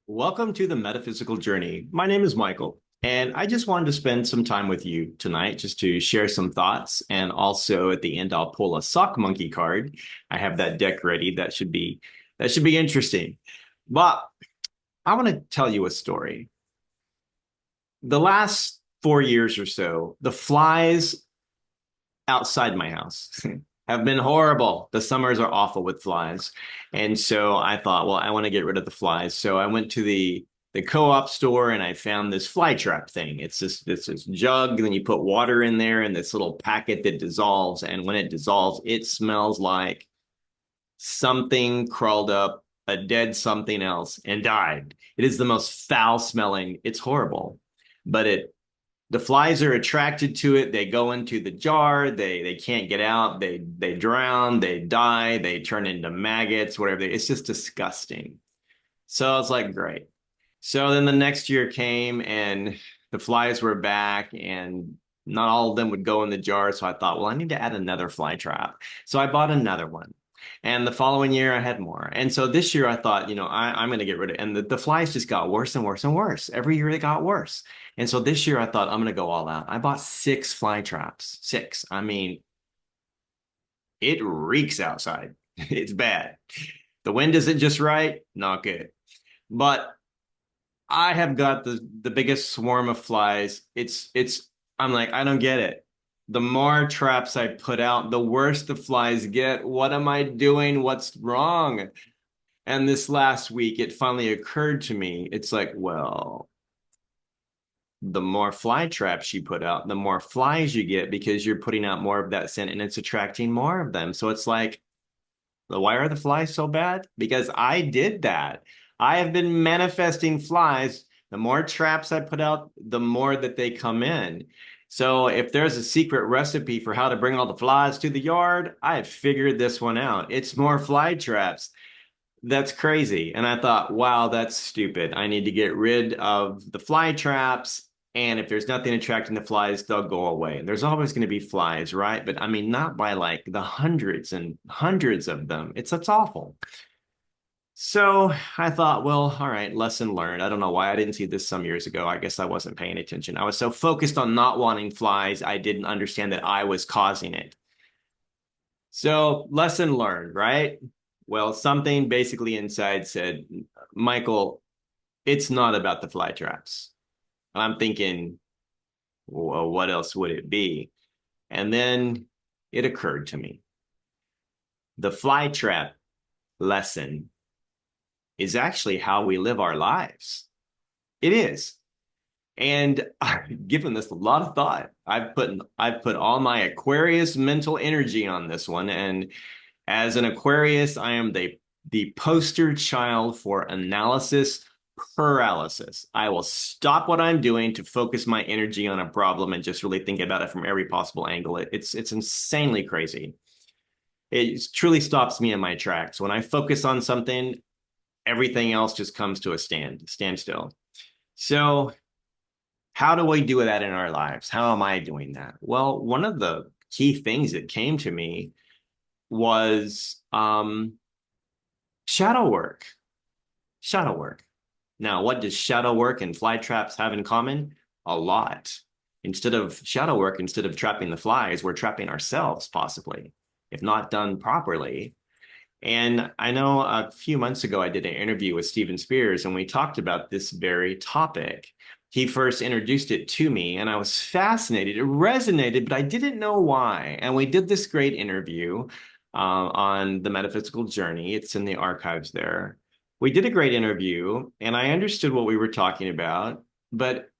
Welcome to the Metaphysical Journey. My name is Michael, and I just wanted to spend some time with you tonight just to share some thoughts. And also at the end, I'll pull a sock monkey card. I have that deck ready. That should be interesting. But I want to tell you a story. The last 4 years or so, the flies outside my house have been horrible. The summers are awful with flies. And so I thought, well, I want to get rid of the flies. So I went to the co-op store and I found this fly trap thing. It's this jug, then you put water in there and this little packet that dissolves. And when it dissolves, it smells like something crawled up a dead something else and died. It is the most foul smelling. It's horrible. But the flies are attracted to it. They go into the jar. They can't get out. They drown. They die. They turn into maggots. Whatever. It's just disgusting. So I was like, great. So then the next year came and the flies were back and not all of them would go in the jar. So I thought, well, I need to add another fly trap. So I bought another one. And the following year I had more. And so this year I thought, I'm going to get rid of it. And the flies just got worse and worse and worse. Every year they got worse. And so this year I thought I'm going to go all out. I bought 6 fly traps. Six. I mean, it reeks outside. It's bad. The wind isn't just right. Not good. But I have got the biggest swarm of flies. I'm like, I don't get it. The more traps I put out, the worse the flies get. What am I doing? What's wrong? And this last week, it finally occurred to me. It's like, well, the more fly traps you put out, the more flies you get because you're putting out more of that scent and it's attracting more of them. So it's like, why are the flies so bad? Because I did that. I have been manifesting flies. The more traps I put out, the more that they come in. So if there's a secret recipe for how to bring all the flies to the yard, I have figured this one out. It's more fly traps. That's crazy. And I thought, wow, that's stupid. I need to get rid of the fly traps. And if there's nothing attracting the flies, they'll go away. There's always going to be flies, right? But I mean, not by like the hundreds and hundreds of them. It's awful. So I thought, well, all right, lesson learned. I don't know why I didn't see this some years ago. I guess I wasn't paying attention. I was so focused on not wanting flies, I didn't understand that I was causing it. So lesson learned, right? Well, something basically inside said, Michael, it's not about the fly traps. And I'm thinking, well, what else would it be? And then it occurred to me. The fly trap lesson is actually how we live our lives. It is. And I've given this a lot of thought. I've put all my Aquarius mental energy on this one. And as an Aquarius, I am the poster child for analysis paralysis. I will stop what I'm doing to focus my energy on a problem and just really think about it from every possible angle. It's insanely crazy. It truly stops me in my tracks. When I focus on something, everything else just comes to a standstill. So how do we do that in our lives? How am I doing that? Well, one of the key things that came to me was shadow work. Shadow work. Now, what does shadow work and fly traps have in common? A lot. Instead of trapping the flies, we're trapping ourselves, possibly, if not done properly. And I know a few months ago, I did an interview with Steven Spears, and we talked about this very topic. He first introduced it to me, and I was fascinated. It resonated, but I didn't know why. And we did this great interview on the Metaphysical Journey. It's in the archives there. We did a great interview, and I understood what we were talking about, but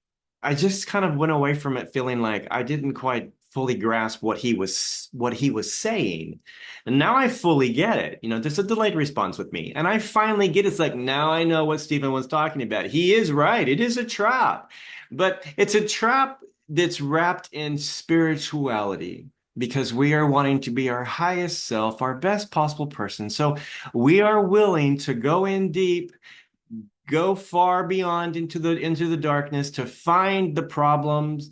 I just kind of went away from it feeling like I didn't quite fully grasp what he was saying. And now I fully get it. There's a delayed response with me. And I finally get it. It's like now I know what Stephen was talking about. He is right. It is a trap. But it's a trap that's wrapped in spirituality because we are wanting to be our highest self, our best possible person. So we are willing to go in deep, go far beyond into the darkness to find the problems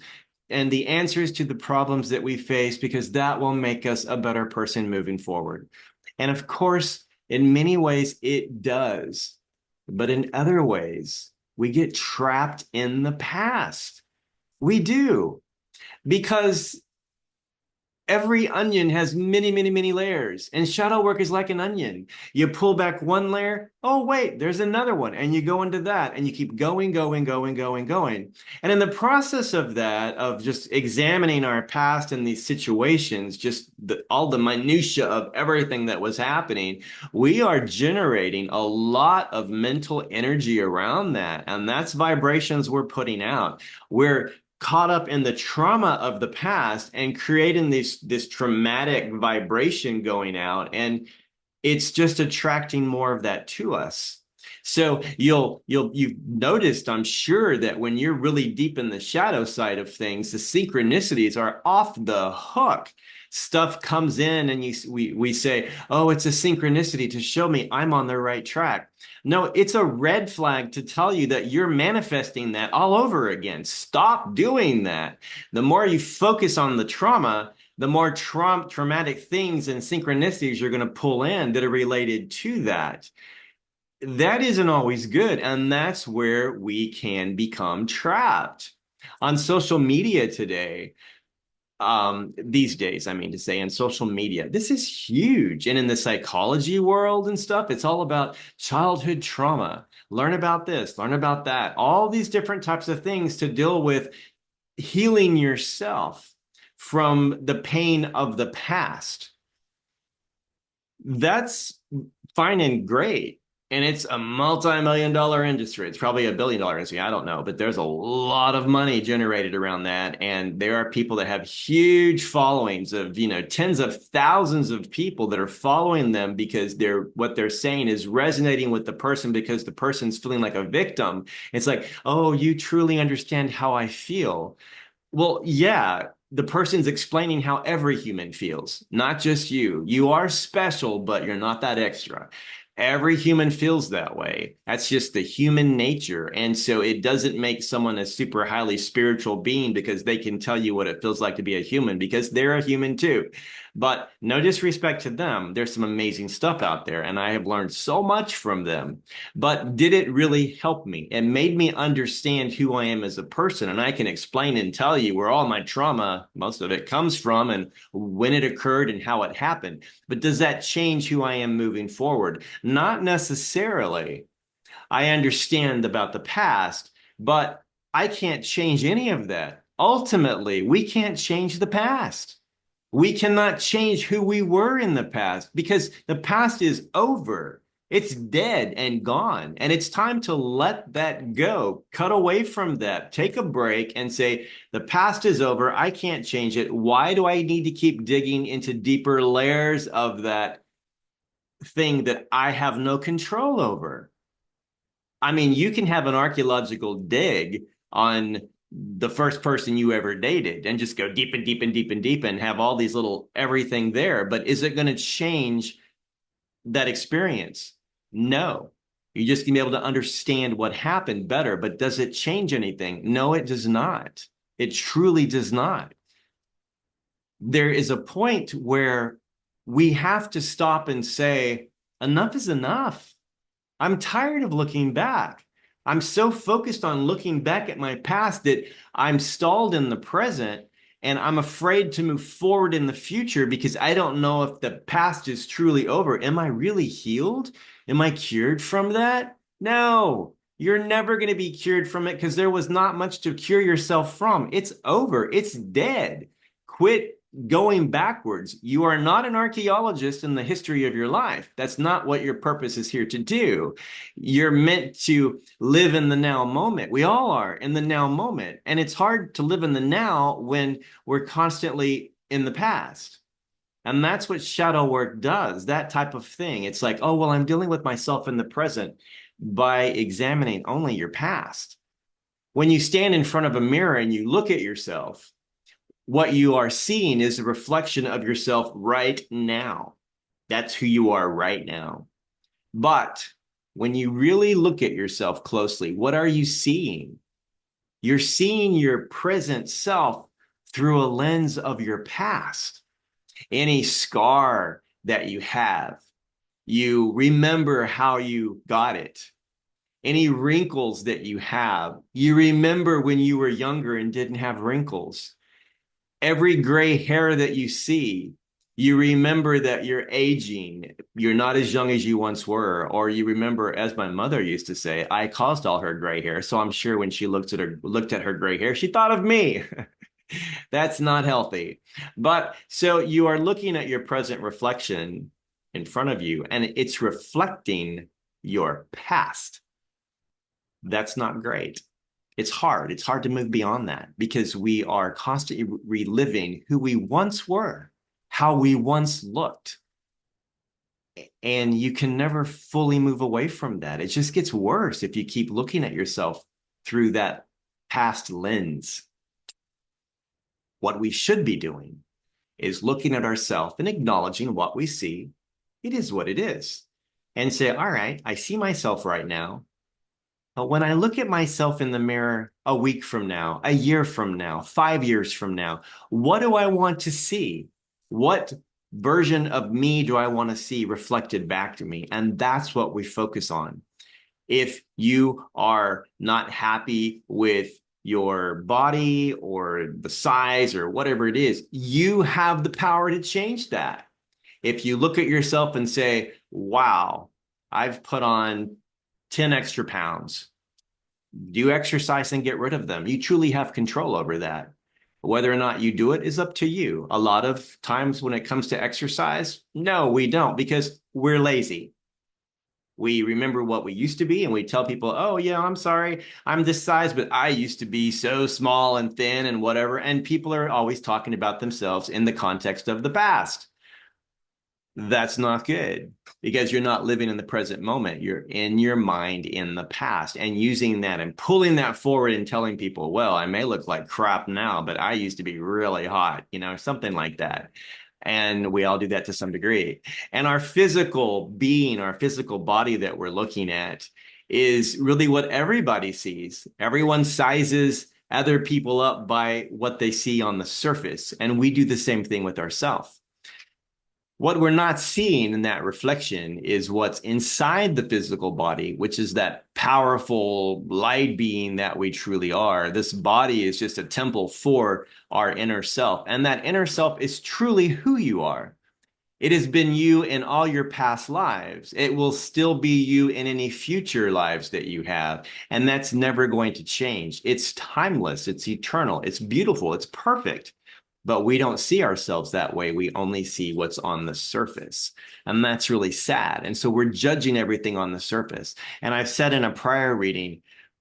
and the answers to the problems that we face, because that will make us a better person moving forward. And of course, in many ways, it does. But in other ways, we get trapped in the past. We do, because every onion has many, many, many layers, and shadow work is like an onion. You pull back one layer, oh, wait, there's another one, and you go into that, and you keep going, going, going, going, going. And in the process of that, of just examining our past and these situations, just all the minutia of everything that was happening, we are generating a lot of mental energy around that, and that's vibrations we're putting out. We're caught up in the trauma of the past and creating this traumatic vibration going out, and it's just attracting more of that to us. So you've noticed, I'm sure, that when you're really deep in the shadow side of things, the synchronicities are off the hook. Stuff comes in and we say, oh, it's a synchronicity to show me I'm on the right track. No, it's a red flag to tell you that you're manifesting that all over again. Stop doing that. The more you focus on the trauma, the more traumatic things and synchronicities you're going to pull in that are related to that. That isn't always good. And that's where we can become trapped. On social media today, these days, I mean to say, in social media, this is huge. And in the psychology world and stuff, it's all about childhood trauma. Learn about this, learn about that, all these different types of things to deal with healing yourself from the pain of the past. That's fine and great. And it's a multi-million-dollar industry. It's probably $1 billion industry. I don't know, but there's a lot of money generated around that. And there are people that have huge followings of, tens of thousands of people that are following them because what they're saying is resonating with the person, because the person's feeling like a victim. It's like, oh, you truly understand how I feel. Well, yeah, the person's explaining how every human feels, not just you. You are special, but you're not that extra. Every human feels that way. That's just the human nature. And so it doesn't make someone a super highly spiritual being because they can tell you what it feels like to be a human, because they're a human too. But no disrespect to them. There's some amazing stuff out there, and I have learned so much from them. But did it really help me? It made me understand who I am as a person. And I can explain and tell you where all my trauma, most of it, comes from, and when it occurred and how it happened. But does that change who I am moving forward? Not necessarily. I understand about the past, but I can't change any of that. Ultimately, we can't change the past. We cannot change who we were in the past because the past is over. It's dead and gone. And it's time to let that go. Cut away from that. Take a break and say, the past is over. I can't change it. Why do I need to keep digging into deeper layers of that thing that I have no control over? I mean, you can have an archaeological dig on the first person you ever dated and just go deep and deep and deep and deep and have all these little everything there. But is it going to change that experience? No. You're just going to be able to understand what happened better. But does it change anything? No, it does not. It truly does not. There is a point where we have to stop and say, enough is enough. I'm tired of looking back. I'm so focused on looking back at my past that I'm stalled in the present, and I'm afraid to move forward in the future because I don't know if the past is truly over. Am I really healed? Am I cured from that? No, you're never going to be cured from it because there was not much to cure yourself from. It's over. It's dead. Quit going backwards. You are not an archaeologist in the history of your life. That's not what your purpose is here to do. You're meant to live in the now moment. We all are in the now moment. And it's hard to live in the now when we're constantly in the past. And that's what shadow work does, that type of thing. It's like, oh, well, I'm dealing with myself in the present by examining only your past. When you stand in front of a mirror and you look at yourself, what you are seeing is a reflection of yourself right now. That's who you are right now. But when you really look at yourself closely, what are you seeing? You're seeing your present self through a lens of your past. Any scar that you have, you remember how you got it. any wrinkles that you have. You remember when you were younger and didn't have wrinkles. Every gray hair that you see, you remember that you're aging. You're not as young as you once were. Or you remember, as my mother used to say, I caused all her gray hair. So I'm sure when she looked at her gray hair, she thought of me. That's not healthy. But so you are looking at your present reflection in front of you, and it's reflecting your past. That's not great. It's hard. It's hard to move beyond that because we are constantly reliving who we once were, how we once looked. And you can never fully move away from that. It just gets worse if you keep looking at yourself through that past lens. What we should be doing is looking at ourselves and acknowledging what we see. It is what it is. And say, all right, I see myself right now. But when I look at myself in the mirror a week from now, a year from now, 5 years from now, what do I want to see? What version of me do I want to see reflected back to me? And that's what we focus on. If you are not happy with your body or the size or whatever it is, you have the power to change that. If you look at yourself and say, wow, I've put on 10 extra pounds, do exercise and get rid of them. You truly have control over that. Whether or not you do it is up to you. A lot of times when it comes to exercise, no, we don't because we're lazy. We remember what we used to be and we tell people, oh, yeah, I'm sorry, I'm this size, but I used to be so small and thin and whatever. And people are always talking about themselves in the context of the past. That's not good because you're not living in the present moment. You're in your mind in the past and using that and pulling that forward and telling people, well, I may look like crap now, but I used to be really hot, something like that. And we all do that to some degree. And our physical being, our physical body that we're looking at is really what everybody sees. Everyone sizes other people up by what they see on the surface. And we do the same thing with ourselves. What we're not seeing in that reflection is what's inside the physical body, which is that powerful light being that we truly are. This body is just a temple for our inner self. And that inner self is truly who you are. It has been you in all your past lives. It will still be you in any future lives that you have. And that's never going to change. It's timeless. It's eternal. It's beautiful. It's perfect. But we don't see ourselves that way. We only see what's on the surface. And that's really sad. And so we're judging everything on the surface. And I've said in a prior reading,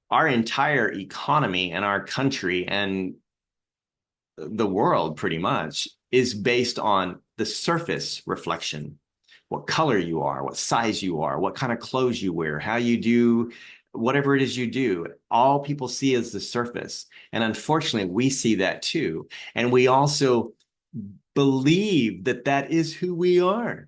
our entire economy and our country and the world pretty much is based on the surface reflection. What color you are, what size you are, what kind of clothes you wear, how you do whatever it is you do, all people see is the surface. And unfortunately, we see that too. And we also believe that that is who we are.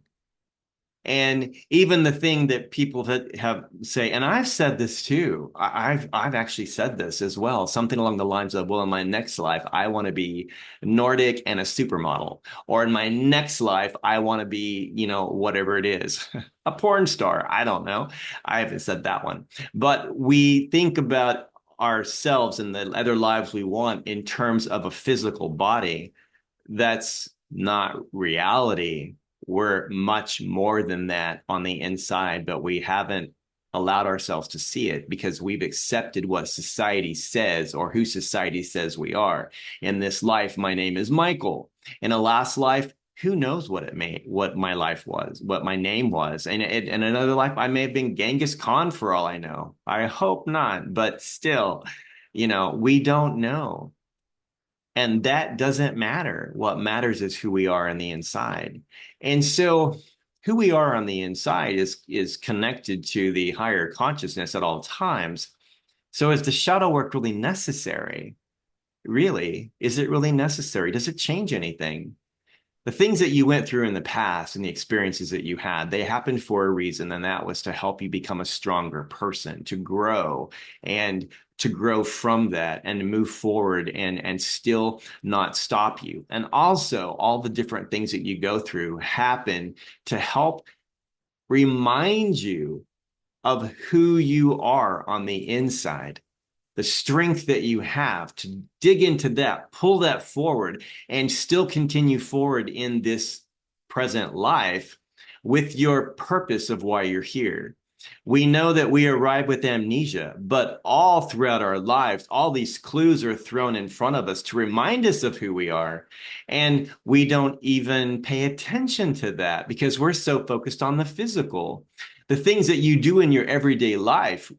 And even the thing that people have say, and I've said this too, I've actually said this as well, something along the lines of, well, in my next life, I want to be Nordic and a supermodel, or in my next life, I want to be, whatever it is, a porn star. I don't know. I haven't said that one, but we think about ourselves and the other lives we want in terms of a physical body. That's not reality. We're much more than that on the inside, but we haven't allowed ourselves to see it because we've accepted what society says or who society says we are. In this life, my name is Michael. In a last life, who knows what my life was, what my name was. And in another life, I may have been Genghis Khan for all I know. I hope not, but still, we don't know. And that doesn't matter. What matters is who we are on the inside. And so who we are on the inside is connected to the higher consciousness at all times. So is the shadow work really necessary? Really? Is it really necessary? Does it change anything? The things that you went through in the past and the experiences that you had, they happened for a reason, and that was to help you become a stronger person, to grow from that and to move forward and still not stop you. And also, all the different things that you go through happen to help remind you of who you are on the inside, the strength that you have to dig into that, pull that forward, and still continue forward in this present life with your purpose of why you're here. We know that we arrive with amnesia, but all throughout our lives, all these clues are thrown in front of us to remind us of who we are. And we don't even pay attention to that because we're so focused on the physical. The things that you do in your everyday life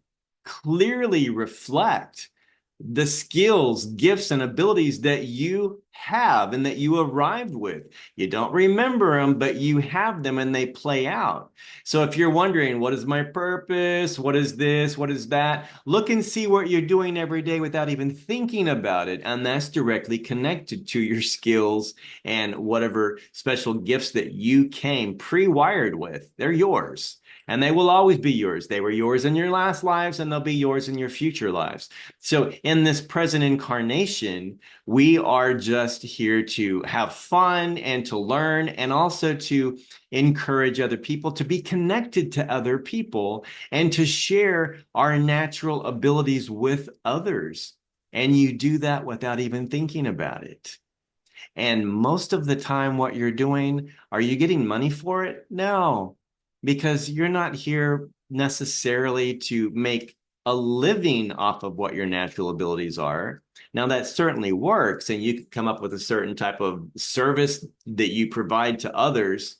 clearly reflect the skills, gifts, and abilities that you have and that you arrived with. You don't remember them, but you have them and they play out. So if you're wondering, what is my purpose? What is this? What is that? Look and see what you're doing every day without even thinking about it. And that's directly connected to your skills and whatever special gifts that you came pre-wired with. They're yours. And they will always be yours. They were yours in your last lives, and they'll be yours in your future lives. So in this present incarnation, we are just here to have fun and to learn, and also to encourage other people to be connected to other people and to share our natural abilities with others. And you do that without even thinking about it. And most of the time, what you're doing, are you getting money for it? No, because you're not here necessarily to make a living off of what your natural abilities are. Now, that certainly works, and you can come up with a certain type of service that you provide to others,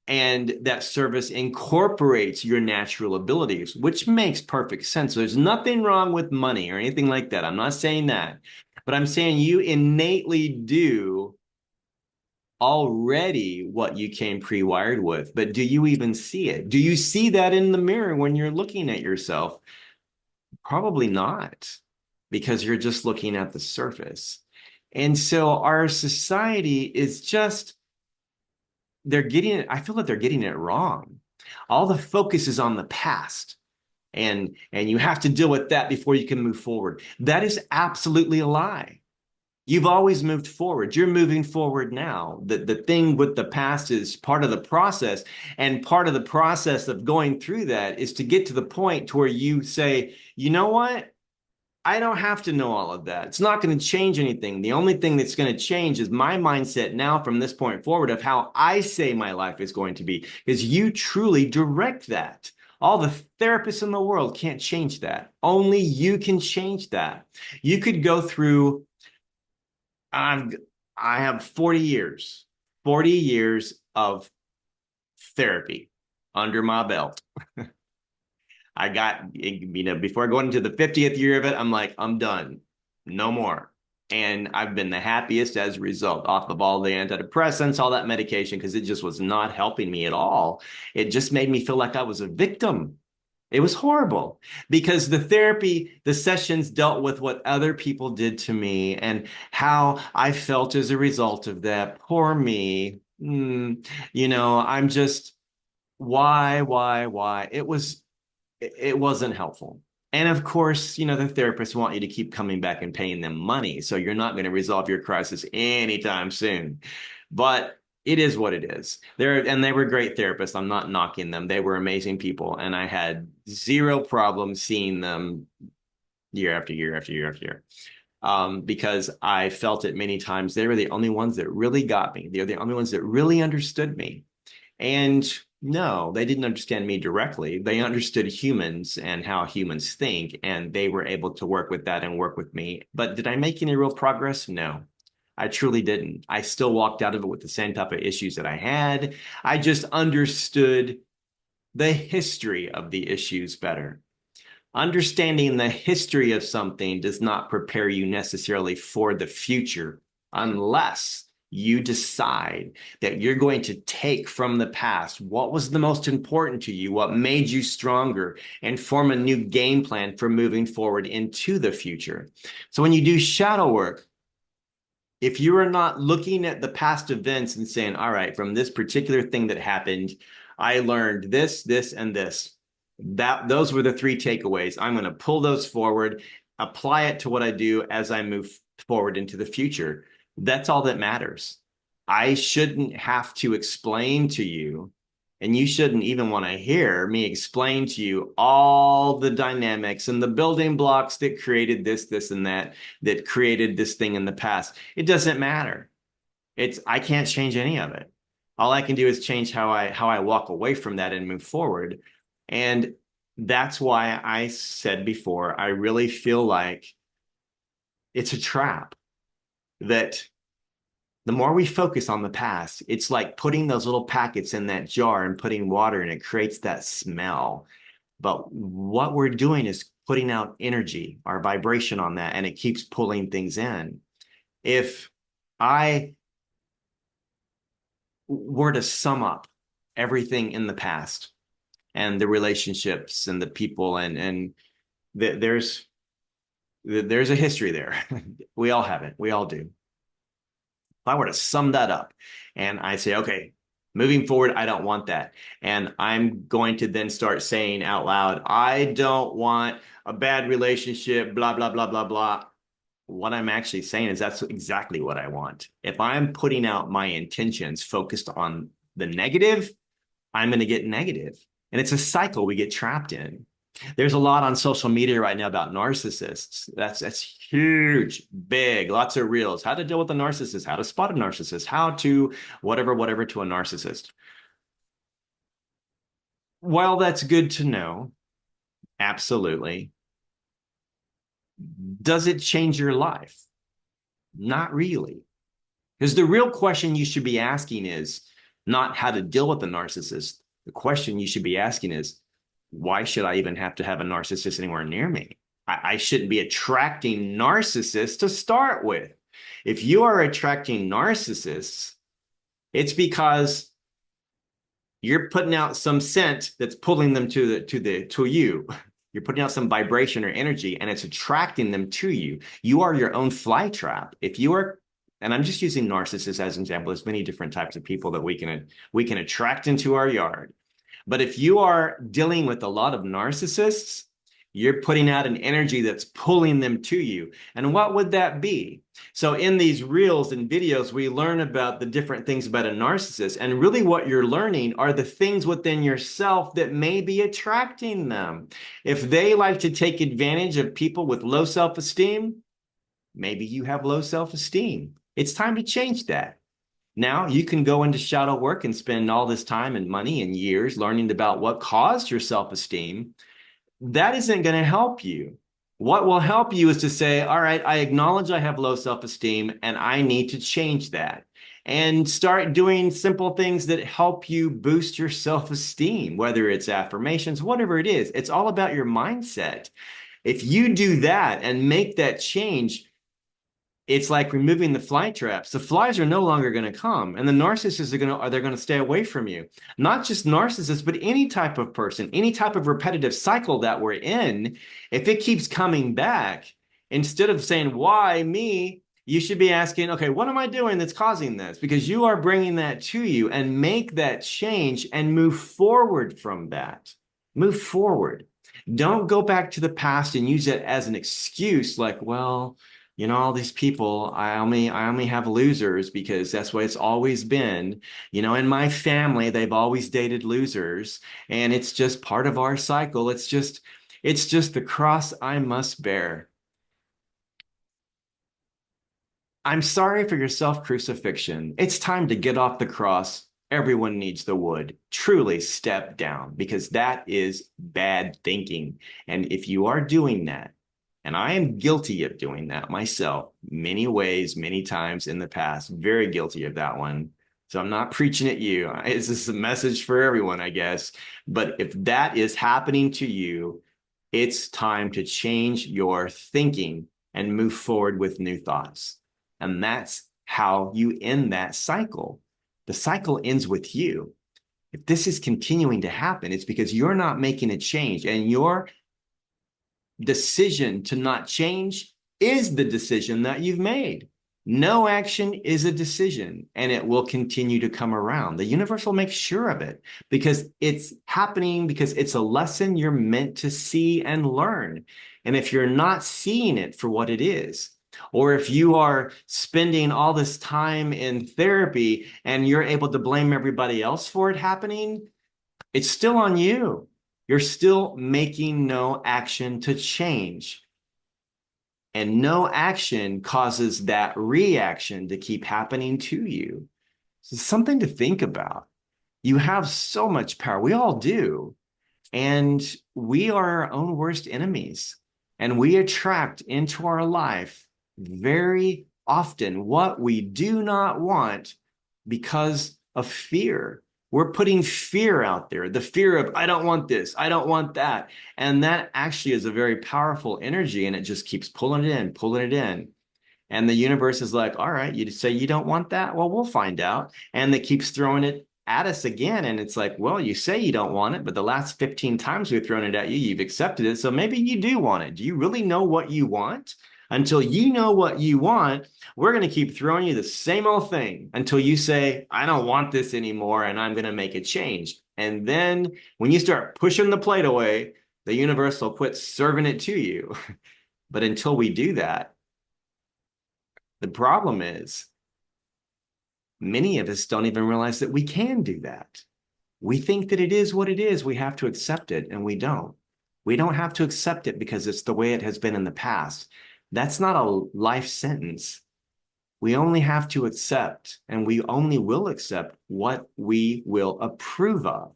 and that service incorporates your natural abilities, which makes perfect sense. So there's nothing wrong with money or anything like that. I'm not saying that, but I'm saying you innately do already what you came pre-wired with, but do you even see it? Do you see that in the mirror when you're looking at yourself? Probably not, because you're just looking at the surface. And so our society is just, they're getting it, I feel that they're getting it wrong. All the focus is on the past. And you have to deal with that before you can move forward. That is absolutely a lie. You've always moved forward. You're moving forward now. The thing with the past is part of the process. And part of the process of going through that is to get to the point to where you say, you know what? I don't have to know all of that. It's not going to change anything. The only thing that's going to change is my mindset now from this point forward of how I say my life is going to be, because you truly direct that. All the therapists in the world can't change that. Only you can change that. You could go through I have 40 years of therapy under my belt. I got, before going into the 50th year of it, I'm like, I'm done. No more. And I've been the happiest as a result, off of all the antidepressants, all that medication, because it just was not helping me at all. It just made me feel like I was a victim. It was horrible because the therapy, the sessions dealt with what other people did to me and how I felt as a result of that. Poor me. I'm just, why? It wasn't helpful. And of course, the therapists want you to keep coming back and paying them money. So you're not going to resolve your crisis anytime soon. But it is what it is. They were great therapists. I'm not knocking them. They were amazing people. And I had zero problem seeing them year after year after year after year. Because I felt it many times. They were the only ones that really got me. They're the only ones that really understood me. And no, they didn't understand me directly. They understood humans and how humans think, and they were able to work with that and work with me. But did I make any real progress? No, I truly didn't. I still walked out of it with the same type of issues that I had. I just understood the history of the issues better. Understanding the history of something does not prepare you necessarily for the future unless you decide that you're going to take from the past what was the most important to you, what made you stronger, and form a new game plan for moving forward into the future. So when you do shadow work, if you are not looking at the past events and saying, all right, from this particular thing that happened, I learned this, this, and this. Those were the three takeaways. I'm going to pull those forward, apply it to what I do as I move forward into the future. That's all that matters. I shouldn't have to explain to you And you shouldn't even want to hear me explain to you all the dynamics and the building blocks that created this, and that, that created this thing in the past. It doesn't matter. I can't change any of it. All I can do is change how I walk away from that and move forward. And that's why I said before, I really feel like it's a trap that the more we focus on the past, it's like putting those little packets in that jar and putting water, and it creates that smell. But what we're doing is putting out energy, our vibration on that, and it keeps pulling things in. If I were to sum up everything in the past and the relationships and the people, and there's a history there. We all have it. We all do. If I were to sum that up and I say, okay, moving forward, I don't want that. And I'm going to then start saying out loud, I don't want a bad relationship, blah, blah, blah, blah, blah. What I'm actually saying is that's exactly what I want. If I'm putting out my intentions focused on the negative, I'm going to get negative. And it's a cycle we get trapped in. There's a lot on social media right now about narcissists. That's huge, big, lots of reels. How to deal with a narcissist, how to spot a narcissist, how to whatever to a narcissist. While that's good to know, absolutely. Does it change your life? Not really. Because the real question you should be asking is not how to deal with a narcissist. The question you should be asking is, why should I even have to have a narcissist anywhere near me? I shouldn't be attracting narcissists to start with. If you are attracting narcissists, it's because you're putting out some scent that's pulling them to you. You're putting out some vibration or energy, and it's attracting them to you. You are your own fly trap. If you are, and I'm just using narcissists as an example, there's many different types of people that we can attract into our yard. But if you are dealing with a lot of narcissists, you're putting out an energy that's pulling them to you. And what would that be? So in these reels and videos, we learn about the different things about a narcissist. And really what you're learning are the things within yourself that may be attracting them. If they like to take advantage of people with low self-esteem, maybe you have low self-esteem. It's time to change that. Now you can go into shadow work and spend all this time and money and years learning about what caused your self-esteem. That isn't going to help you. What will help you is to say, all right, I acknowledge I have low self-esteem and I need to change that. And start doing simple things that help you boost your self-esteem, whether it's affirmations, whatever it is. It's all about your mindset. If you do that and make that change, it's like removing the fly traps. The flies are no longer going to come, and the narcissists they're going to stay away from you. Not just narcissists, but any type of person, any type of repetitive cycle that we're in. If it keeps coming back, instead of saying, why me, you should be asking, okay, what am I doing that's causing this? Because you are bringing that to you, and make that change and move forward from that. Move forward. Don't go back to the past and use it as an excuse like, well, all these people, I only have losers because that's what it's always been. In my family, they've always dated losers, and it's just part of our cycle. It's just the cross I must bear. I'm sorry for your self-crucifixion. It's time to get off the cross. Everyone needs the wood. Truly step down, because that is bad thinking. And if you are doing that, and I am guilty of doing that myself, many ways, many times in the past, very guilty of that one. So I'm not preaching at you. It's just a message for everyone, I guess. But if that is happening to you, it's time to change your thinking and move forward with new thoughts. And that's how you end that cycle. The cycle ends with you. If this is continuing to happen, it's because you're not making a change, and your decision to not change is the decision that you've made. No action is a decision, and it will continue to come around. The universe will make sure of it because it's happening, because it's a lesson you're meant to see and learn. And if you're not seeing it for what it is, or if you are spending all this time in therapy and you're able to blame everybody else for it happening, It's still on you. You're still making no action to change. And no action causes that reaction to keep happening to you. So it's something to think about. You have so much power. We all do. And we are our own worst enemies. And we attract into our life very often what we do not want because of fear. We're putting fear out there, the fear of, I don't want this, I don't want that. And that actually is a very powerful energy, and it just keeps pulling it in, pulling it in. And the universe is like, all right, you say you don't want that? Well, we'll find out. And it keeps throwing it at us again. And it's like, well, you say you don't want it, but the last 15 times we've thrown it at you, you've accepted it. So maybe you do want it. Do you really know what you want? Until you know what you want, we're going to keep throwing you the same old thing until you say, I don't want this anymore, and I'm going to make a change. And then when you start pushing the plate away, the universe will quit serving it to you. But until we do that, the problem is many of us don't even realize that we can do that. We think that it is what it is. We have to accept it, and we don't. We don't have to accept it because it's the way it has been in the past. That's not a life sentence. We only have to accept, and we only will accept what we will approve of.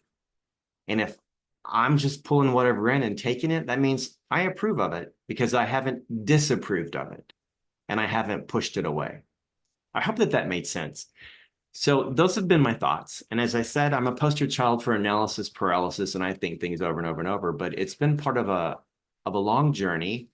And if I'm just pulling whatever in and taking it, that means I approve of it because I haven't disapproved of it and I haven't pushed it away. I hope that that made sense. So those have been my thoughts. And as I said, I'm a poster child for analysis paralysis, and I think things over and over and over, but it's been part of a long journey,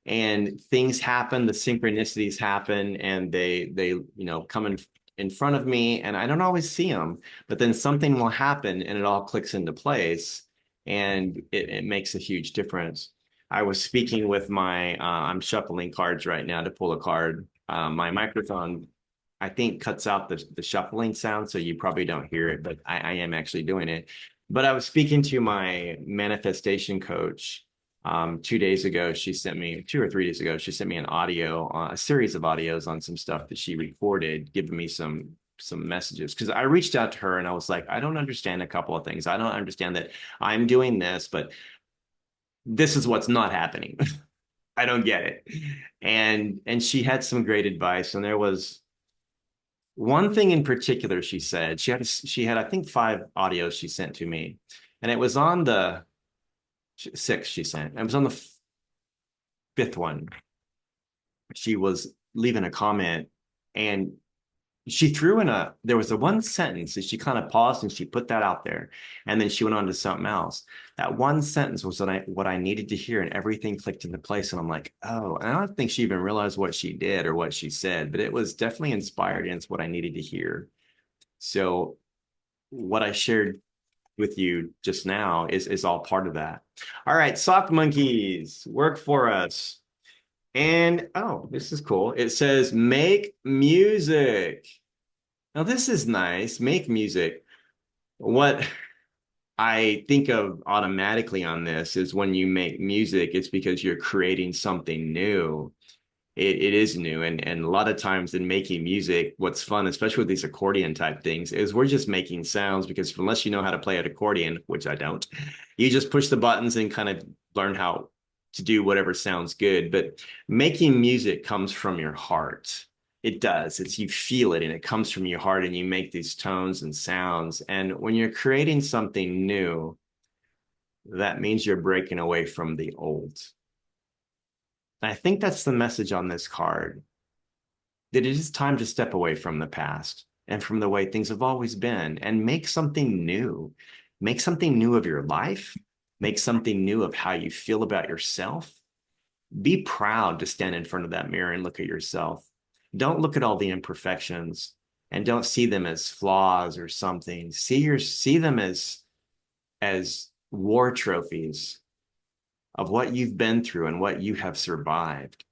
and things happen, the synchronicities happen, and they come in front of me, and I don't always see them, but then something will happen and it all clicks into place, and it makes a huge difference. I was speaking with I'm shuffling cards right now to pull a card. My microphone, I think, cuts out the shuffling sound, so you probably don't hear it, but I am actually doing it. But I was speaking to my manifestation coach 2 days ago. She sent me 2 or 3 days ago. She sent me an audio, a series of audios on some stuff that she recorded, giving me some messages, because I reached out to her and I was like, I don't understand a couple of things. I don't understand that I'm doing this, but this is what's not happening. I don't get it. And she had some great advice, and there was one thing in particular. She said she had I think 5 audios she sent to me, and it was on the 6 she sent. It was on the 5th one. She was leaving a comment, and she threw in there was a one sentence that she kind of paused and she put that out there, and then she went on to something else. That one sentence was what I needed to hear, and everything clicked into place. And I'm like, oh, and I don't think she even realized what she did or what she said, but it was definitely inspired, and it's what I needed to hear. So what I shared with you just now is all part of that. All right, sock monkeys, work for us. And oh, this is cool. It says make music. Now, this is nice. Make music. What I think of automatically on this is when you make music, it's because you're creating something new. It is new. And a lot of times in making music, what's fun, especially with these accordion type things, is we're just making sounds, because unless you know how to play an accordion, which I don't, you just push the buttons and kind of learn how to do whatever sounds good. But making music comes from your heart. It does. You feel it, and it comes from your heart, and you make these tones and sounds. And when you're creating something new, that means you're breaking away from the old. And I think that's the message on this card, that it is time to step away from the past and from the way things have always been and make something new. Make something new of your life. Make something new of how you feel about yourself. Be proud to stand in front of that mirror and look at yourself. Don't look at all the imperfections, and don't see them as flaws or something. See them as war trophies of what you've been through and what you have survived,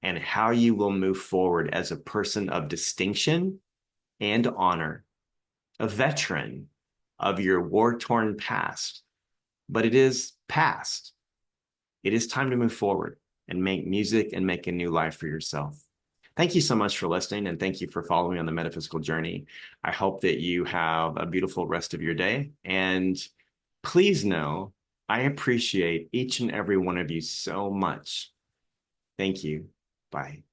and how you will move forward as a person of distinction and honor, a veteran of your war-torn past. But it is past. It is time to move forward and make music and make a new life for yourself. Thank you so much for listening, and thank you for following me on the metaphysical journey. I hope that you have a beautiful rest of your day, and Please know I appreciate each and every one of you so much. Thank you. Bye.